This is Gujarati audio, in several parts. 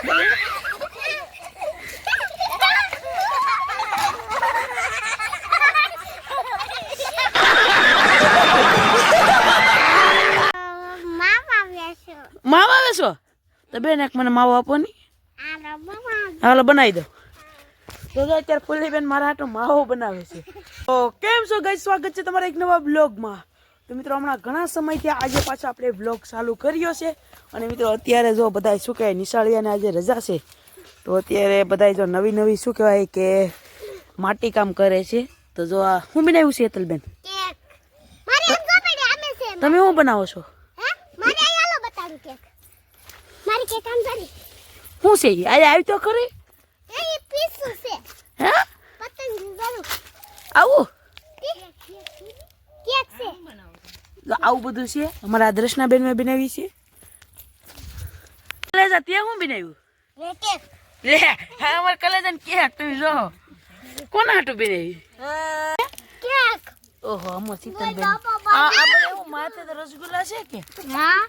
માવો આવે છો તો બેન એક મને માવો આપો ની હાલો બનાવી દો તો અત્યારે ફૂલી બેન મારા હાટો માવો બનાવે છે તો કેમ છો ગાઈસ સ્વાગત છે તમારા એક નવા બ્લોગમાં તો મિત્રો હમણાં ઘણા સમયથી આજે પાછો આપણે બ્લોગ ચાલુ કર્યો છે અને મિત્રો અત્યારે જો બધા શું કહેવાય નિશાળિયાને આજે રજા છે તો અત્યારે બધા જો નવી નવી શું કહેવાય કે માટી કામ કરે છે તો જો આ હું બનાવ્યું છે હેતલબેન તમે શું બનાવો છો શું છે આજે આવી તો ખરી હે આવું આવું બધું છે અમારા દ્રષ્ણા બેન મેં બનાવી છે કલેજા તે હું બનાવ્યું લે હા અમાર કલેજા ને કેક તમે જો કોના હાટું બનાવી કેક ઓહો અમો શીતલ બેન આ બધે એવું માથે તો રસગુલ્લા છે કે હા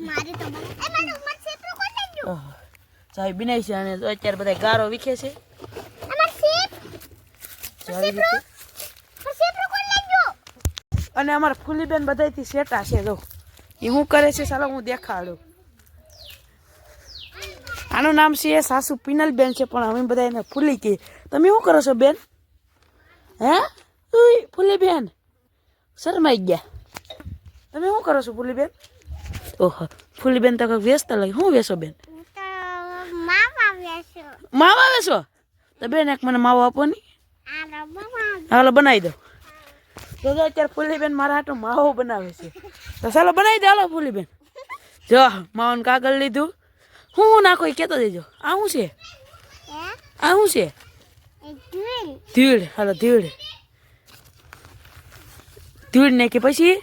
મારે તો એ મને ઉમર છે તો કોણ લેજો ઓહો ચાઈ બનાવી છે અને અત્યારે બધા ગારો વિખે છે અમાર શેપ અને અમારા ફૂલીબેન બધાથી સેટા છે જો એ શું કરે છે ચાલો હું દેખાડું આનું નામ છે સાસુ પિનલબેન છે પણ અમે બધા એને ફૂલી કહીએ તમે શું કરો છો બેન હે ઉઈ ફૂલીબેન શરમાઈ ગયા તમે શું કરો છો ફૂલીબેન ઓહો ફૂલીબેન તો કંઈક વેચતા લાગે શું વેચો બેન માવા વેચો તો બેન એક મને માવો આપો ની હાલો બનાવી દો તો અત્યારે ફૂલીબેન મારા હાટો માવો બનાવે છે તો ચાલો બનાવી દે હાલો ફૂલીબેન જો માવાનું કાગળ લીધું હું નાખો એ કહેતો દેજો આ શું છે આ શું છે ધીળ હાલો ધીળ ધીળ નાખી પછી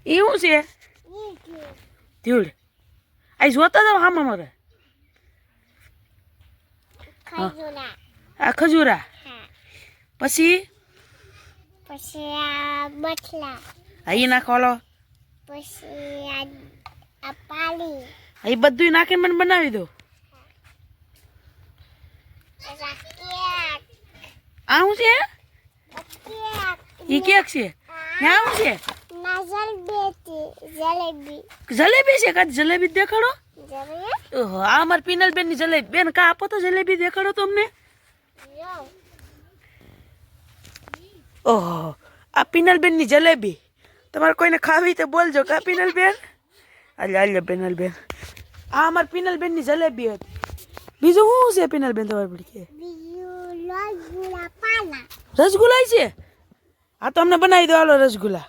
એ શું છે ધીળ આ જોતા જાવ હામાં મારે આ ખજૂરા પછી પછી આ બટલા અહીં નાખો પછી આ પાણી અહીં બધું નાખીને મને બનાવી દો આ શું છે એ કેક છે આ શું છે જલેબી છે કાં જલેબી દેખાડો ઓહો આ અમારી પિનલબેન ની જલેબી બેન કા આપો તો જલેબી દેખાડો તમને ઓહો આ પિનલબેન ની જલેબી તમારે કોઈને ખાવી તો બોલજો કા પિનલબેન આલ્યા પિનલબેન આ અમારી પિનલબેન ની જલેબી હતી બીજું શું છે પિનલબેન તમારે પડી રસગુલ્લા છે આ તો અમને બનાવી દો હાલો રસગુલ્લા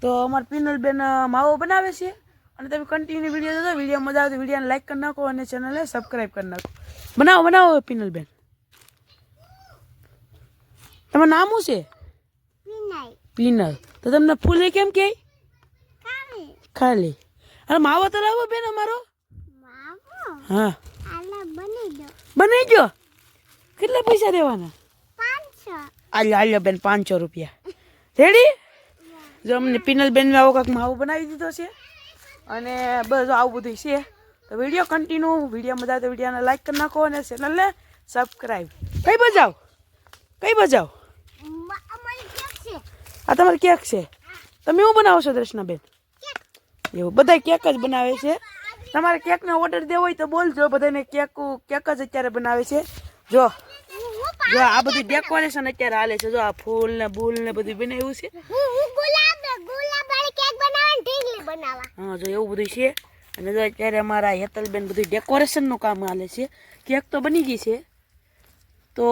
તો અમારે પિનલબેન માવો બનાવે છે અને તમે કન્ટિન્યુ વિડીયો જોજો વિડીયો મજા આવે તો વિડીયોને લાઈક કરી નાખો અને ચેનલને સબસ્ક્રાઈબ કરી નાખો બનાવો બનાવો પિનલબેન તમારું નામ શું છે પિનલ તો તમને ફૂલે કેમ કે ખાલી અરે માવો તો લાવો બેન અમારો હા બની ગયો કેટલા પૈસા દેવાના આલ્યો બેન 500 રૂપિયા રેડી જો અમને પિનલબેન આવો કાંક માવો બનાવી દીધો છે અને બસ આવું બધું છે તો વિડીયો કન્ટિન્યુ વિડીયો મજા આવે તો વિડીયોને લાઈક કરી નાખો અને ચેનલને સબસ્ક્રાઈબ કઈ બજાવ આ તમારી કેક છે તમે શું બનાવો છો દર્શનાબેન એવું બધા કેક જ બનાવે છે તમારે કેકનો ઓર્ડર દેવો હોય તો બોલજો બધાને કેક જ અત્યારે બનાવે છે જો આ બધું ડેકોરેશન અત્યારે હાલે છે જો આ ફૂલ ને બૂલ ને બધું બનાવ્યું છે હા જો એવું બધું છે અને જો અત્યારે અમારા હેતલબેન બધું ડેકોરેશનનું કામ હાલે છે કેક તો બની ગઈ છે તો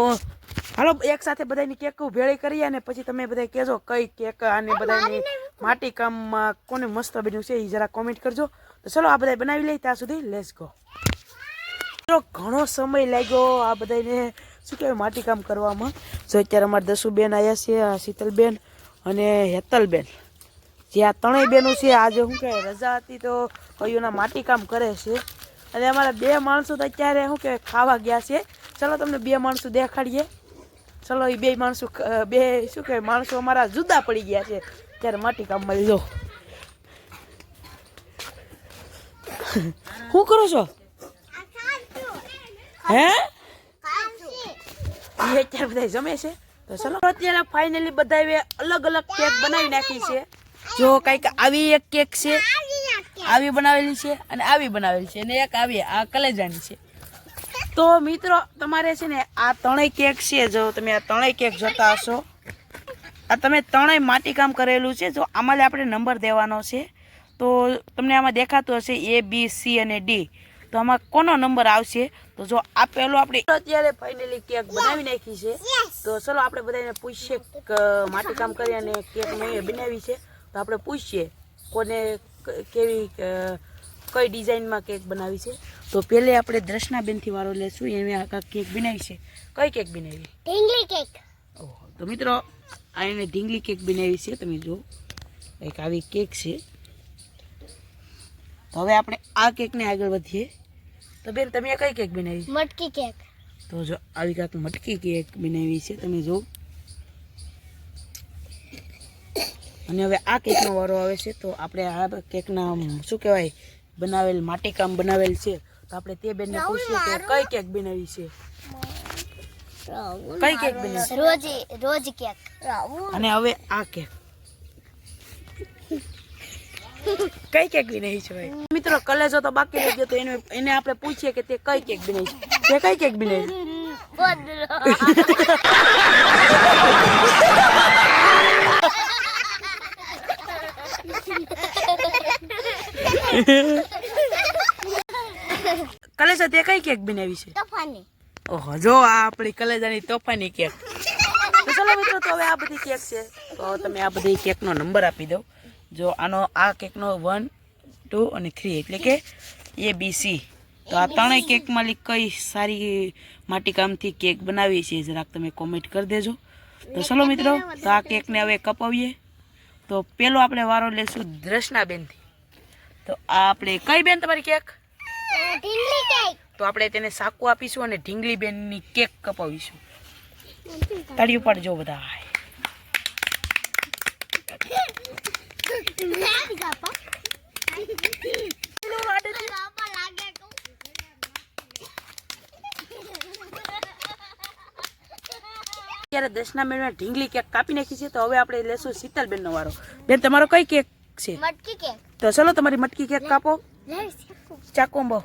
હાલો એક સાથે બધાની કેક ભેળી કરીએ અને પછી તમે બધા કહેજો કઈ કેક અને બધાની માટી કામમાં કોને મસ્ત બન્યું છે એ જરા કોમેન્ટ કરજો તો ચલો આ બધા બનાવી લઈએ ત્યાં સુધી લેટ્સ ગો ઘણો સમય લાગ્યો આ બધાને શું કહેવાય માટી કામ કરવામાં જો અત્યારે અમારા દસુબેન આવ્યા છે આ શીતલબેન અને હેતલબેન જે આ ત્રણેય બેનો છે આજે શું કહેવાય રજા હતી તો કઈઓના માટી કામ કરે છે અને અમારા બે માણસો તો અત્યારે શું કહેવાય ખાવા ગયા છે ચલો તમને બે માણસો દેખાડીએ ચલો એ બે માણસો બે શું કહેવાય માણસો અમારા જુદા પડી ગયા છે ત્યારે માટી કામમાં લીધો શું કરો છો હે એ અત્યારે બધા જમે છે તો ચલો અત્યારે ફાઇનલી બધા અલગ અલગ કેક બનાવી નાખી છે જો કઈક આવી એક કેક છે આવી બનાવેલી છે અને આવી બનાવેલી છે અને એક આવી આ કલેજાની છે તો મિત્રો તમારે છે ને આ ત્રણેય કેક છે જો તમે આ ત્રણેય કેક જોતા હશો આ તમે ત્રણેય માટીકામ કરેલું છે જો આમાં આપણે નંબર દેવાનો છે તો તમને આમાં દેખાતું હશે A B C અને D તો આમાં કોનો નંબર આવશે તો જો આ પહેલો આપણે અત્યારે ફાઇનલી કેક બનાવી નાખી છે તો ચલો આપણે બધાને પૂછીએ માટીકામ કરી અને કેક મેં બનાવી છે તો આપણે પૂછીએ કોને કેવી કઈ ડિઝાઇનમાં કેક બનાવી છે તો પહેલે આપણે દ્રષ્ણાબેનથી વારો લેશું એને આ કેક બનાવી છે કઈ કેક બનાવી ઢીંગલી કેક ઓહો તો મિત્રો આ એને ઢીંગલી કેક બનાવી છે તમે જો એક આવી કેક છે તો હવે આપણે આ કેકને આગળ વધીએ તો બેન તમે કઈ કેક બનાવી મટકી કેક તો જો આવી કાંક મટકી કેક બનાવી છે તમે જો અને હવે આ કેકનો વારો આવે છે તો આપણે આ કેકના શું કહેવાય બનાવેલ માટીકામ બનાવેલ છે તો આપણે તે બેનને પૂછીએ કે કઈ કેક બનાવી છે કઈ કેક બનાવી રોજ કેક અને હવે આ કેક કઈ કેક બનાવી છે ભાઈ મિત્રો કલેજો તો બાકી રહી ગયો તો એને આપણે પૂછીએ કે તે કઈ કેક બનાવી છે તે કઈ કેક બનાવી કલેજા તે કઈ કેક બનાવી છે તોફાની ઓહો જો આ આપણી કલેજાની તોફાની કેક તો ચલો મિત્રો તો હવે આ બધી કેક છે તો તમે આ બધી કેકનો નંબર આપી દો જો આનો આ કેકનો 1 2 અને 3 એટલે કે A B C તો આ ત્રણેય કેકમાં કઈ સારી માટીકામથી કેક બનાવી છે જરાક તમે કોમેન્ટ કરી દેજો તો ચલો મિત્રો તો આ કેકને હવે કપાવીએ તો પેલો આપણે વારો લેશું દ્રષ્ણાબેનથી તો આ આપણે કઈ બેન તમારી કેક ઢીંગલી કેક તો આપણે તેને સાકુ આપીશું અને ઢીંગલી બેનની કેક કપાવીશું તાળી પાડજો બધા અત્યારે દર્શનાબેન ઢીંગલી કેક કાપી નાખી છે તો હવે આપણે લેશું શીતલબેનનો વારો બેન તમારો કઈ કેક છે મટકી કેક તો ચલો તમારી મટકી કેક કાપો ચાકોંબો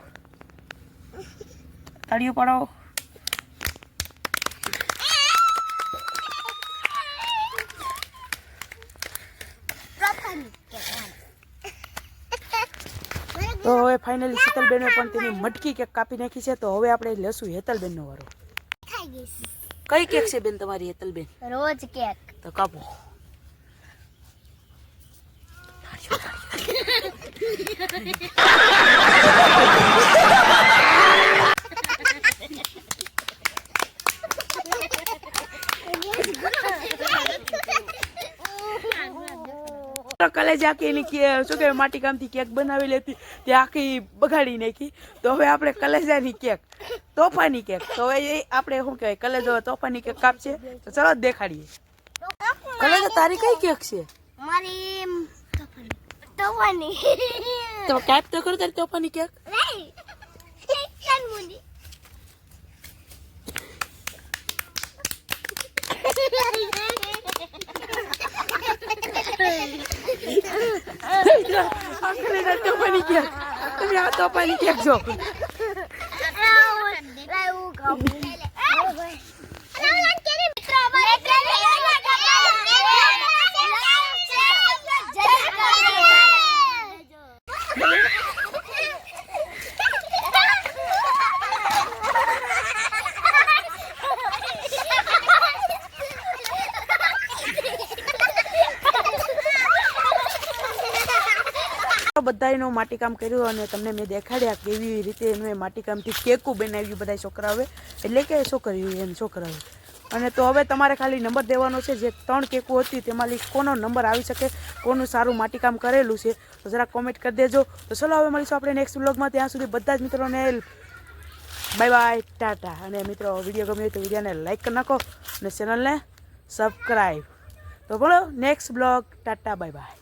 તાળીઓ પાડો તો હવે ફાઇનલી શીતલબેને પણ તેની મટકી કેક કાપી નાખી છે તો હવે આપણે લેશું હેતલબેનનો વારો કઈ કેક છે બેન તમારી હેતલબેન રોજ કેક તો કાપો કલેજા કે એની શું કે માટીકામથી કેક બનાવી લેતી તે આખી બગાડી નાખી તો હવે આપણે કલેજાની કેક તોફાની કેક તો હવે આપણે શું કહેવાય કલેજો તોફાની કેક કાપશે તો ચલો દેખાડીએ કલેજા તારી કઈ કેક છે મારી તોફાની તો કાપ તો કરો તારી તોફાની કેક તોફાની કેક તમે આ તોફાની કેક જો બધાનો માટીકામ કર્યું અને તમને મેં દેખાડ્યા કેવી રીતે એનું માટીકામથી કેકું બનાવ્યું બધા છોકરાઓએ એટલે કે છોકરીઓ એમ છોકરાઓ અને તો હવે તમારે ખાલી નંબર દેવાનો છે જે 3 કેકો હતી તેમાંથી કોનો નંબર આવી શકે કોનું સારું માટીકામ કરેલું છે તો જરા કોમેન્ટ કરી દેજો તો ચલો હવે મળીશું આપણે નેક્સ્ટ વ્લોગમાં ત્યાં સુધી બધા જ મિત્રોને બાય બાય ટાટા અને મિત્રો વિડીયો ગમ્યો તો વિડીયોને લાઈક કરી નાખો અને ચેનલને સબસ્ક્રાઈબ તો બોલો next blog Tata bye bye